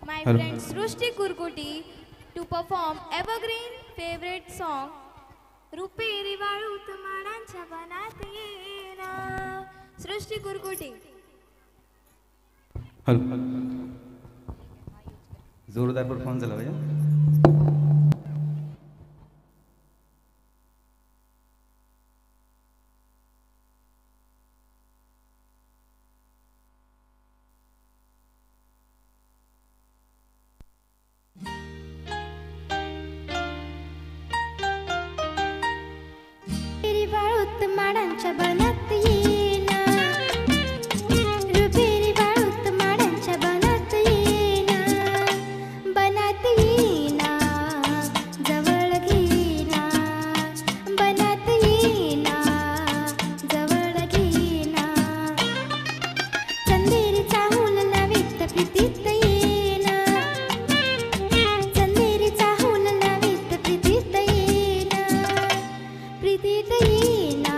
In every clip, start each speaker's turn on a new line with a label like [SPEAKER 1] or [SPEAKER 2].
[SPEAKER 1] my
[SPEAKER 2] Hello.
[SPEAKER 1] friend Srushti Kurkuti to perform evergreen favorite song रुपेरी वाळूत माडांच्या बनात येना. सृष्टी कुरकुटी.
[SPEAKER 2] हॅलो. जोरदार परफॉर्मन्स झाला भैया.
[SPEAKER 3] माडांच्या बनात येना रुपेरी वाळूत माडांच्या बनात येना बनात येना जवळ घेना बनात येना जवळ घेना चंदेरीचा हुल लावीत प्रीतीत येना चंदेरीचा हुल लावीत प्रीतीत येना प्रीतीत येना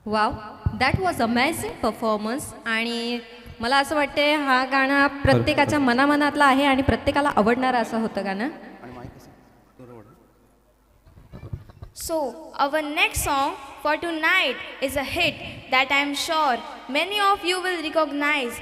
[SPEAKER 4] wow, that was amazing performance. आणि मला असं वाटते हा गाणं प्रत्येकाच्या मनामनातला आहे आणि प्रत्येकाला आवडणारं असं होतं गाणं.
[SPEAKER 1] So our next song for tonight is a hit that I am sure many of you will recognize.